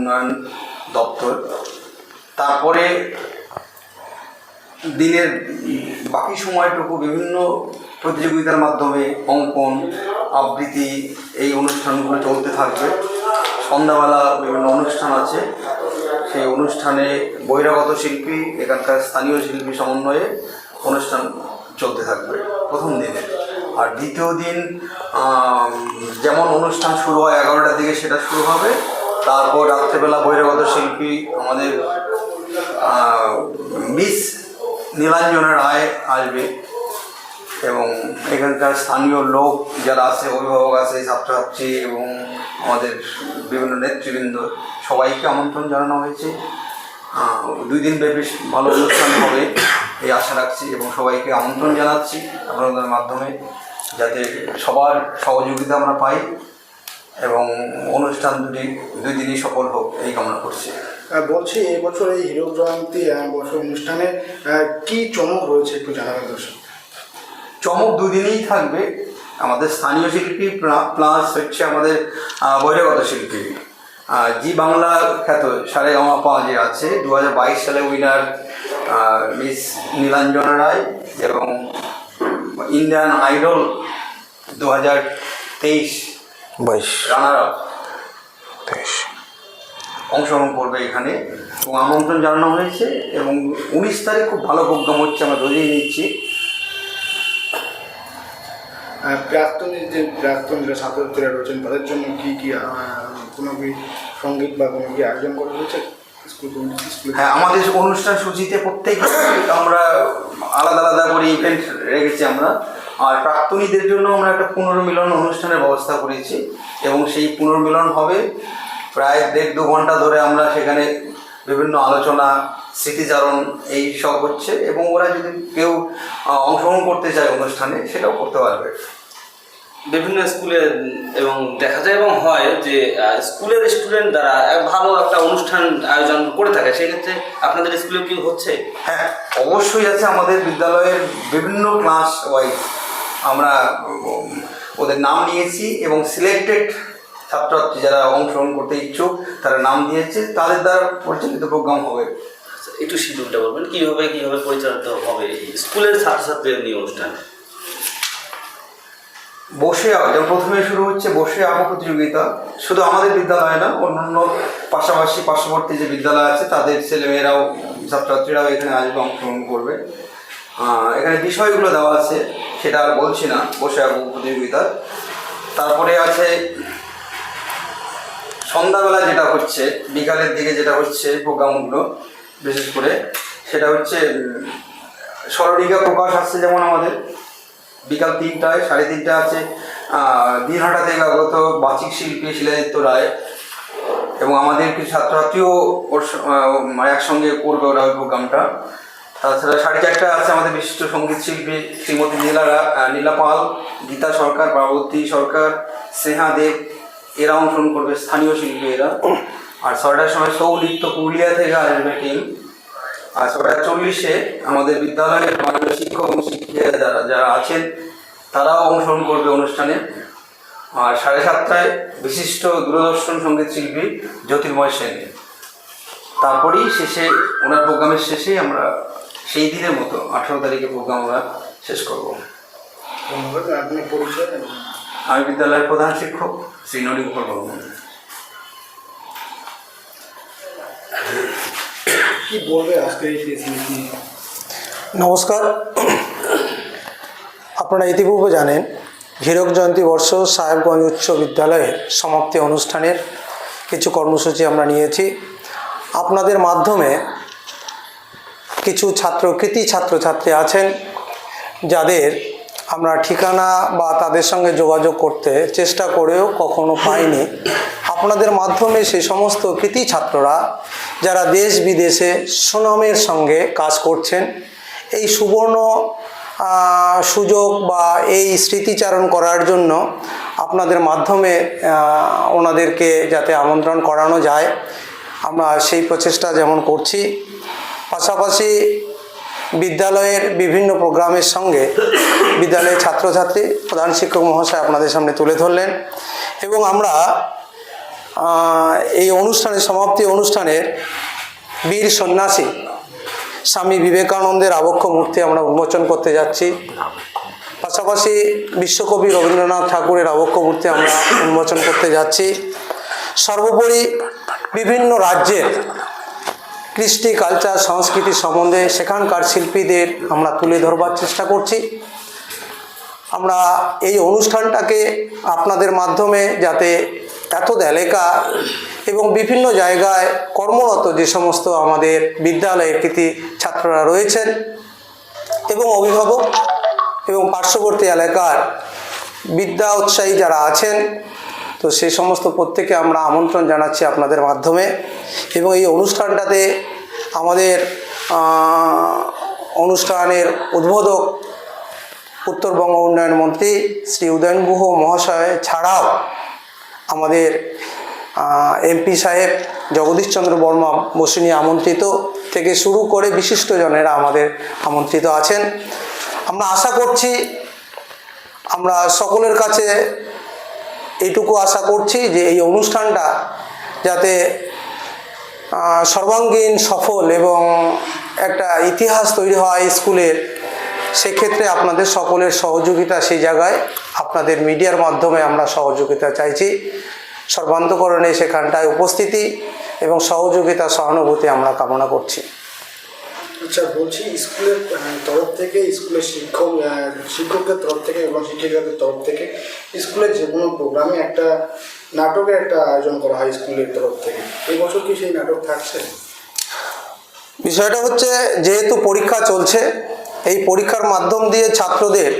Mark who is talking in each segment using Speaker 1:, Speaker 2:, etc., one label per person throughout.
Speaker 1: উন্নয়ন দপ্তর। তারপরে দিনের বাকি সময়টুকু বিভিন্ন প্রতিযোগিতার মাধ্যমে অঙ্কন, আবৃত্তি এই অনুষ্ঠানগুলো চলতে থাকবে। সন্ধ্যাবেলা বিভিন্ন অনুষ্ঠান আছে, সেই অনুষ্ঠানে বহিরাগত শিল্পী, এখানকার স্থানীয় শিল্পী সমন্বয়ে অনুষ্ঠান চলতে থাকবে প্রথম দিনে। আর দ্বিতীয় দিন যেমন অনুষ্ঠান শুরু হয় 11টার দিকে, সেটা শুরু হবে। তারপর রাত্রেবেলা বহিরাগত শিল্পী আমাদের মিস নীলাঞ্জনা রায় আসবে এবং এখানকার স্থানীয় লোক যারা আছে, অভিভাবক আছে, ছাত্রছাত্রী এবং আমাদের বিভিন্ন নেতৃবৃন্দ সবাইকে আমন্ত্রণ জানানো হয়েছে। 2 দিন ব্যাপী ভালো অনুষ্ঠান হবে এই আশা রাখছি এবং সবাইকে আমন্ত্রণ জানাচ্ছি আপনাদের মাধ্যমে, যাতে সবার সহযোগিতা আমরা পাই এবং অনুষ্ঠান 2 দিনই সফল হোক এই কামনা করছি।
Speaker 2: বলছি, এবছর এই হীরক জয়ন্তী বছর অনুষ্ঠানে কি চমক রয়েছে একটু জানাবেন দর্শক?
Speaker 1: চমক 2 দিনেই থাকবে। আমাদের স্থানীয় শিল্পী প্লাস হচ্ছে আমাদের বহিরাগত শিল্পী। জি বাংলা খ্যাত সারেগামাপা যে আছে, 2022 সালে উইনার মিস নীলাঞ্জনা রায় এবং ইন্ডিয়ান আইডল 2023 রানার আপ অংশগ্রহণ করবে এখানে এবং আমন্ত্রণ জানানো হয়েছে। এবং 19 তারিখ খুব ভালো প্রোগ্রাম হচ্ছে, আমরা ধরিয়ে নিচ্ছি।
Speaker 2: প্রাক্তন যারা ছাত্রছাত্রীরা রয়েছেন তাদের জন্য কি কোনো কি সঙ্গীত বা কোনো কি আয়োজন করা হয়েছে স্কুল?
Speaker 1: হ্যাঁ, আমাদের অনুষ্ঠান সূচিতে প্রত্যেক আমরা আলাদা আলাদা করে ইভেন্ট রেখেছি আমরা। আর প্রাক্তনীদের জন্য আমরা একটা পুনর্মিলন অনুষ্ঠানের ব্যবস্থা করেছি এবং সেই পুনর্মিলন হবে প্রায় 1.5-2 ঘন্টা ধরে। আমরা সেখানে বিভিন্ন আলোচনা, স্মৃতিচারণ এই সব হচ্ছে এবং ওরা যদি কেউ অংশগ্রহণ করতে চায় অনুষ্ঠানে সেটাও করতে পারবে।
Speaker 3: বিভিন্ন স্কুলে এবং দেখা যায় এবং হয় যে স্কুলের স্টুডেন্ট দ্বারা ভালো একটা অনুষ্ঠান আয়োজন করে থাকে, সেক্ষেত্রে আপনাদের স্কুলে কি হচ্ছে?
Speaker 1: হ্যাঁ, অবশ্যই আছে। আমাদের বিদ্যালয়ের বিভিন্ন ক্লাস ওয়াইজ আমরা ওদের নাম নিয়েছি এবং সিলেক্টেড ছাত্রছাত্রী যারা অংশগ্রহণ করতে ইচ্ছুক তারা নাম দিয়েছে, তাদের দ্বারা পরিচালিত প্রোগ্রাম হবে।
Speaker 3: একটু শিডিউলটা বলবেন, কীভাবে পরিচালিত হবে স্কুলের ছাত্রছাত্রীদের নিয়ে অনুষ্ঠান?
Speaker 1: বসে যেমন প্রথমে শুরু হচ্ছে বসে আঁকা প্রতিযোগিতা, শুধু আমাদের বিদ্যালয় না, অন্যান্য পার্শ্ববর্তী যে বিদ্যালয় আছে তাদের ছেলেমেয়েরাও, ছাত্রছাত্রীরাও এখানে আসবে, অংশগ্রহণ করবে। এখানে বিষয়গুলো দেওয়া আছে, সেটা আর বলছি না, বসে আঁকা প্রতিযোগিতা। তারপরে আছে সন্ধ্যাবেলা যেটা হচ্ছে, বিকালের দিকে যেটা হচ্ছে প্রোগ্রামগুলো, বিশেষ করে সেটা হচ্ছে স্মরণিকা প্রকাশ আসছে। যেমন আমাদের বিকাল 3টায়, 3:30 আছে দিনহাটা থেকে আগত বাচিক শিল্পী শিলাদিত্য রায় এবং আমাদের কিছু ছাত্রছাত্রীও ওর একসঙ্গে করবে ওরা ওই প্রোগ্রামটা। তাছাড়া 4:30 আছে আমাদের বিশিষ্ট সঙ্গীত শিল্পী শ্রীমতী নীলা পাল, গীতা সরকার, পার্বতী সরকার, স্নেহা দেব, এরা অংশগ্রহণ করবে, স্থানীয় শিল্পী এরা। আর 6টার সময় সৌনৃত্য পুরুলিয়া থেকে আসবে টিম। আর 6:40 আমাদের বিদ্যালয়ের শিক্ষক এবং শিক্ষিকা যারা আছেন তারাও অংশগ্রহণ করবে অনুষ্ঠানে। আর 7:30 বিশিষ্ট দূরদর্শন সঙ্গীত শিল্পী জ্যোতির্ময় সেন। তারপরেই শেষে ওনার প্রোগ্রামের শেষেই আমরা সেই দিনের মতো 18 তারিখে প্রোগ্রাম আমরা শেষ করব।
Speaker 2: ধন্যবাদ। আপনি পরিচয়?
Speaker 1: আমি বিদ্যালয়ের প্রধান শিক্ষক শ্রী নলিনকুমার বর্মন।
Speaker 2: কি বলবে আজকে এই ফেসিলিটি?
Speaker 4: নমস্কার। আপনারা ইতিপূর্বে জানেন হীরক জয়ন্তী বর্ষ সাহেবগঞ্জ উচ্চ বিদ্যালয়ের সমাপ্তি অনুষ্ঠানের কিছু কর্মসূচি আমরা নিয়েছি। আপনাদের মাধ্যমে কিছু কৃতি ছাত্রছাত্রী আছেন যাদের আমরা ঠিকানা বা তাদের সঙ্গে যোগাযোগ করতে চেষ্টা করেও কখনো পাইনি। আপনাদের মাধ্যমে সেই সমস্ত কৃতি ছাত্ররা যারা দেশ বিদেশে সুনামের সঙ্গে কাজ করছেন, এই সুবর্ণ সুযোগ বা এই স্মৃতিচারণ করার জন্য আপনাদের মাধ্যমে ওনাদেরকে যাতে আমন্ত্রণ করানো যায়, আমরা সেই প্রচেষ্টা যেমন করছি। পাশাপাশি বিদ্যালয়ের বিভিন্ন প্রোগ্রামের সঙ্গে বিদ্যালয়ের ছাত্রছাত্রী, প্রধান শিক্ষক মহাশয় আপনাদের সামনে তুলে ধরলেন এবং আমরা এই অনুষ্ঠানের সমাপ্তি অনুষ্ঠানের বীর সন্ন্যাসী স্বামী বিবেকানন্দের আবক্ষ মূর্তি আমরা উন্মোচন করতে যাচ্ছি। পাশাপাশি বিশ্বকবি রবীন্দ্রনাথ ঠাকুরের আবক্ষ মূর্তি আমরা উন্মোচন করতে যাচ্ছি। সর্বোপরি বিভিন্ন রাজ্যের কৃষ্টি, কালচার, সংস্কৃতি সম্বন্ধে সেখানকার শিল্পীদের আমরা তুলে ধরবার চেষ্টা করছি। আমরা এই অনুষ্ঠানটাকে আপনাদের মাধ্যমে যাতে এত এলাকা এবং বিভিন্ন জায়গায় কর্মরত যে সমস্ত আমাদের বিদ্যালয়ের কৃতি ছাত্ররা রয়েছেন এবং অভিভাবক এবং পার্শ্ববর্তী এলাকার বিদ্যা উৎসাহী যারা আছেন, তো সেই সমস্ত প্রত্যেকে আমরা আমন্ত্রণ জানাচ্ছি আপনাদের মাধ্যমে। এবং এই অনুষ্ঠানটাতে আমাদের অনুষ্ঠানের উদ্বোধক উত্তরবঙ্গ উন্নয়ন মন্ত্রী শ্রী উদয়ন গুহ মহাশয় ছাড়াও আমাদের এমপি সাহেব জগদীশচন্দ্র বর্মা বসুনি আমন্ত্রিত থেকে শুরু করে বিশিষ্টজনেরা আমাদের আমন্ত্রিত আছেন। আমরা আশা করছি, আমরা সকলের কাছে এইটুকু আশা করছি যে এই অনুষ্ঠানটা যাতে সর্বাঙ্গীন সফল এবং একটা ইতিহাস তৈরি হয় স্কুলের, সেক্ষেত্রে আপনাদের সকলের সহযোগিতা সেই জায়গায় আপনাদের মিডিয়ার মাধ্যমে আমরা সহযোগিতা চাইছি। সর্বান্তকরণে সেখানটায় উপস্থিতি এবং সহযোগিতা, সহানুভূতি আমরা কামনা করছি।
Speaker 2: আচ্ছা, বলছি স্কুলের তরফ থেকে, স্কুলের শিক্ষকদের তরফ থেকে এবং শিক্ষিকাদের তরফ থেকে স্কুলের যে কোনো প্রোগ্রামে একটা নাটকের একটা আয়োজন করা হয় স্কুলের তরফ থেকে। এই বছর কি সেই নাটক থাকছে?
Speaker 4: বিষয়টা হচ্ছে, যেহেতু পরীক্ষা চলছে, এই পরীক্ষার মাধ্যম দিয়ে ছাত্রদের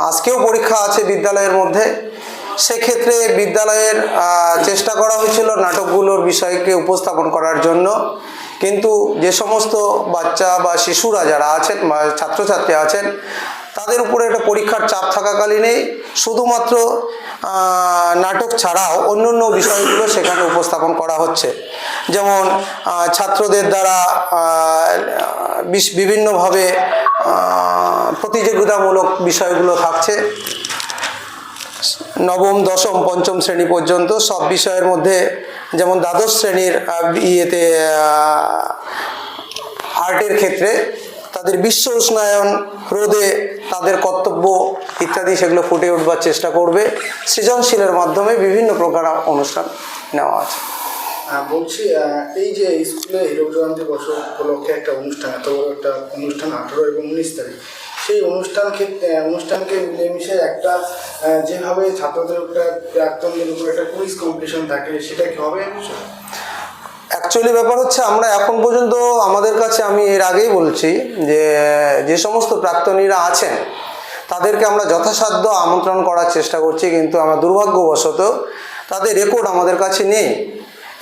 Speaker 4: আজকেও পরীক্ষা আছে বিদ্যালয়ের মধ্যে, সেক্ষেত্রে বিদ্যালয়ের চেষ্টা করা হয়েছিল নাটকগুলোর বিষয়কে উপস্থাপন করার জন্য। কিন্তু যে সমস্ত বাচ্চা বা শিশুরা যারা আছেন বা ছাত্রছাত্রী আছেন, তাদের উপরে একটা পরীক্ষার চাপ থাকাকালীনই শুধুমাত্র নাটক ছাড়াও অন্য অন্য বিষয়গুলো সেখানে উপস্থাপন করা হচ্ছে। যেমন ছাত্রদের দ্বারা বিভিন্নভাবে প্রতিযোগিতামূলক বিষয়গুলো থাকছে। নবম, দশম, পঞ্চম শ্রেণী পর্যন্ত সব বিষয়ের মধ্যে, যেমন দ্বাদশ শ্রেণীর আর্টের ক্ষেত্রে তাদের বিশ্ব উষ্ণায়ন রোধে তাদের কর্তব্য ইত্যাদি সেগুলো ফুটে উঠবার চেষ্টা করবে। সৃজনশীলের মাধ্যমে বিভিন্ন প্রকার অনুষ্ঠান নেওয়া আছে।
Speaker 2: বলছি, এই যে স্কুলে হীরক জয়ন্তী বছর উপলক্ষে একটা অনুষ্ঠান, এত বড় একটা অনুষ্ঠান 18 এবং 19 তারিখ, সেই অনুষ্ঠানকে মিলেমিশে একটা যেভাবে ছাত্রদের উপরে, প্রাক্তনদের উপরে একটা কুইজ কম্পিটিশন থাকে, সেটা কি হবে?
Speaker 4: অ্যাকচুয়ালি ব্যাপার হচ্ছে, আমরা এখন পর্যন্ত আমাদের কাছে, আমি এর আগেই বলছি যে সমস্ত প্রাক্তনীরা আছেন তাদেরকে আমরা যথাসাধ্য আমন্ত্রণ করার চেষ্টা করছি, কিন্তু আমরা দুর্ভাগ্যবশত তাদের রেকর্ড আমাদের কাছে নেই।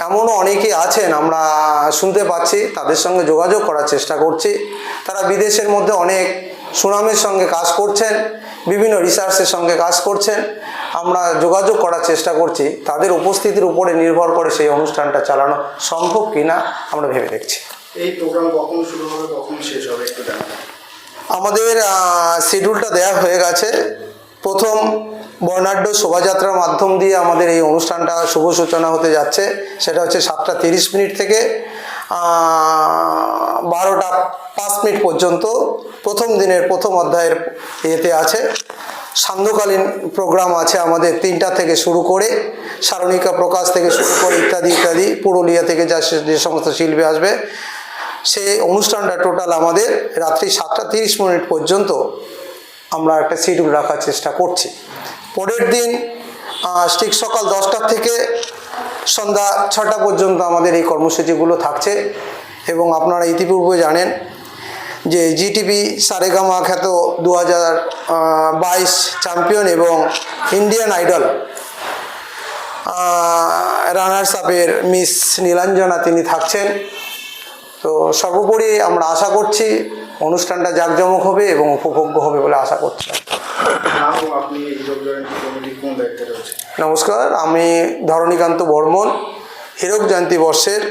Speaker 4: এমনও অনেকেই আছেন, আমরা শুনতে পাচ্ছি, তাদের সঙ্গে যোগাযোগ করার চেষ্টা করছি। তারা বিদেশের মধ্যে অনেক সুনামের সঙ্গে কাজ করছেন, বিভিন্ন রিসার্চের সঙ্গে কাজ করছেন। আমরা যোগাযোগ করার চেষ্টা করছি, তাদের উপস্থিতির উপরে নির্ভর করে সেই অনুষ্ঠানটা চালানো সম্ভব কিনা আমরা ভেবে দেখছি।
Speaker 2: এই প্রোগ্রাম কখন শুরু হবে, কখন শেষ হবে, একটু জানাবেন।
Speaker 4: আমাদের শিডিউলটা দেওয়া হয়ে গেছে। প্রথম বর্ণাঢ্য শোভাযাত্রার মাধ্যম দিয়ে আমাদের এই অনুষ্ঠানটা শুভ সূচনা হতে যাচ্ছে। সেটা হচ্ছে 7:30 থেকে 12:05 পর্যন্ত প্রথম দিনের প্রথম অধ্যায়ের ইয়েতে আছে। সান্ধ্যকালীন প্রোগ্রাম আছে আমাদের 3টা থেকে শুরু করে, সারণিকা প্রকাশ থেকে শুরু করে ইত্যাদি ইত্যাদি, পুরুলিয়া থেকে যে সমস্ত শিল্পী আসবে, সেই অনুষ্ঠানটা টোটাল আমাদের রাত্রি 7:30 পর্যন্ত আমরা একটা শিডিউল রাখার চেষ্টা করছি। পরের দিন ঠিক সকাল 10টা থেকে সন্ধ্যা 6টা পর্যন্ত আমাদের এই কর্মসূচিগুলো থাকছে। এবং আপনারা ইতিপূর্বে জানেন যে জিটিভি সারেগামা খ্যাত 2022 চ্যাম্পিয়ন এবং ইন্ডিয়ান আইডল রানার্স আপের মিস নীলাঞ্জনা তিনি থাকছেন। তো সর্বোপরি আমরা আশা করছি অনুষ্ঠানটা জাঁকজমক হবে এবং উপভোগ্য হবে বলে আশা করছি।
Speaker 2: আপনি হীরক জয়ন্তী কমিটির কোন দায়িত্বে রয়েছে?
Speaker 4: নমস্কার, আমি ধরণীকান্ত বর্মন, হীরক জয়ন্তী বর্ষের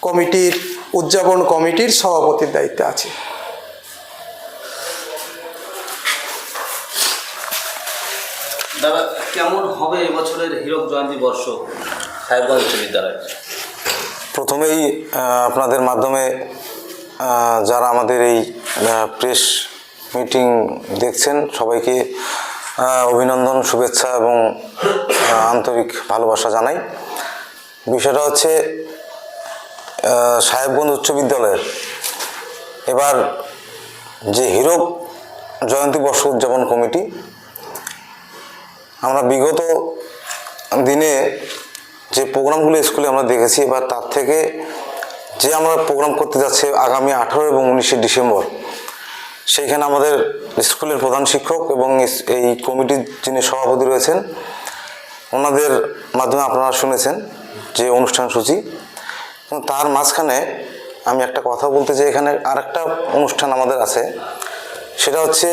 Speaker 4: কমিটির উদযাপন কমিটির সভাপতির দায়িত্বে আছি।
Speaker 3: দাদা কেমন হবে এবছরের হীরক জয়ন্তী বর্ষ সাহেবগঞ্জ উচ্চ বিদ্যালয়?
Speaker 5: প্রথমেই আপনাদের মাধ্যমে যারা আমাদের এই প্রেস মিটিং দেখছেন সবাইকে অভিনন্দন, শুভেচ্ছা এবং আন্তরিক ভালোবাসা জানাই। বিষয়টা হচ্ছে সাহেবগঞ্জ উচ্চ বিদ্যালয়ের এবার যে হীরক জয়ন্তী বর্ষ উদযাপন কমিটি, আমরা বিগত দিনে যে প্রোগ্রামগুলো স্কুলে আমরা দেখেছি, এবার তার থেকে যে আমরা প্রোগ্রাম করতে যাচ্ছি আগামী 18 এবং 19শে ডিসেম্বর, সেইখানে আমাদের স্কুলের প্রধান শিক্ষক এবং এই কমিটির যিনি সভাপতি রয়েছেন ওনাদের মাধ্যমে আপনারা শুনেছেন যে অনুষ্ঠান সূচি। তার মাঝখানে আমি একটা কথা বলতে চাই, এখানে আরেকটা অনুষ্ঠান আমাদের আছে, সেটা হচ্ছে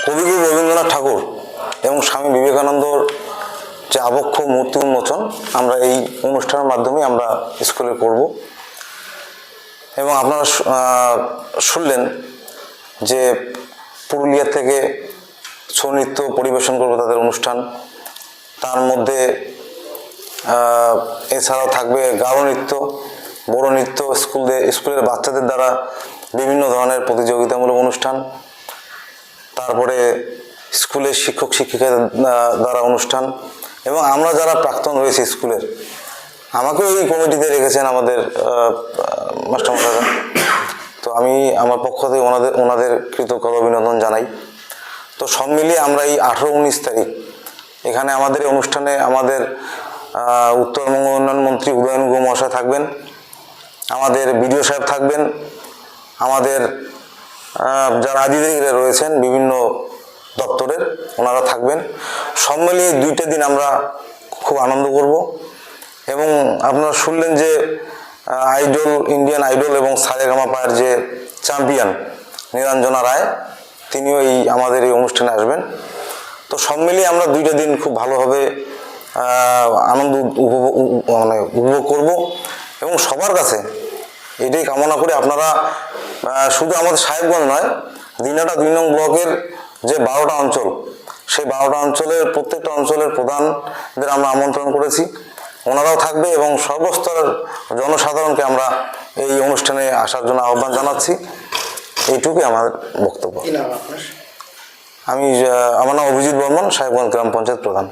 Speaker 5: কবিগুরু রবীন্দ্রনাথ ঠাকুর এবং স্বামী বিবেকানন্দর যে আবক্ষ মূর্তি উন্মোচন আমরা এই অনুষ্ঠানের মাধ্যমে আমরা স্কুলে করব। এবং আপনারা শুনলেন যে পুরুলিয়া থেকে ছৌ নৃত্য পরিবেশন করবে তাদের অনুষ্ঠান, তার মধ্যে এছাড়াও থাকবে গারো নৃত্য, বড়ো নৃত্য, স্কুলের বাচ্চাদের দ্বারা বিভিন্ন ধরনের প্রতিযোগিতামূলক অনুষ্ঠান, তারপরে স্কুলের শিক্ষক শিক্ষিকাদের দ্বারা অনুষ্ঠান, এবং আমরা যারা প্রাক্তন রয়েছে স্কুলের, আমাকেও এই কমিটিতে রেখেছেন আমাদের মাস্টারমশাইরা, তো আমি আমার পক্ষ থেকে ওনাদের কৃতজ্ঞতা অভিনন্দন জানাই। তো সব মিলিয়ে আমরা এই 18-19 তারিখ এখানে আমাদের এই অনুষ্ঠানে আমাদের উত্তরবঙ্গ উন্নয়ন মন্ত্রী উদয়ন গুহ মহাশয় থাকবেন, আমাদের বিডিও সাহেব থাকবেন, আমাদের যারা আধিকারিকরা রয়েছেন বিভিন্ন দপ্তরের ওনারা থাকবেন। সব মিলিয়ে 2টা দিন আমরা খুব আনন্দ করব। এবং আপনারা শুনলেন যে আইডল, ইন্ডিয়ান আইডল এবং সারেগামাপার যে চ্যাম্পিয়ন নিরঞ্জনা রায়, তিনিও আমাদের এই অনুষ্ঠানে আসবেন। তো সব মিলিয়ে আমরা 2টা দিন খুব ভালোভাবে আনন্দ উপভোগ করব। এবং সবার কাছে এটাই কামনা করি আপনারা শুধু আমাদের সাহেবগঞ্জ নয়, দিনাটা 2 নং ব্লকের যে 12টা অঞ্চল, সেই 12টা অঞ্চলের প্রত্যেকটা অঞ্চলের প্রধানদের আমরা আমন্ত্রণ করেছি, ওনারাও থাকবে এবং সর্বস্তরের জনসাধারণকে আমরা এই অনুষ্ঠানে আসার জন্য আহ্বান জানাচ্ছি। এইটুকুই আমার বক্তব্য।
Speaker 2: কি নাম আপনার?
Speaker 5: আমার নাম অভিজিৎ বর্মন, সাহেবগঞ্জ গ্রাম পঞ্চায়েত প্রধান।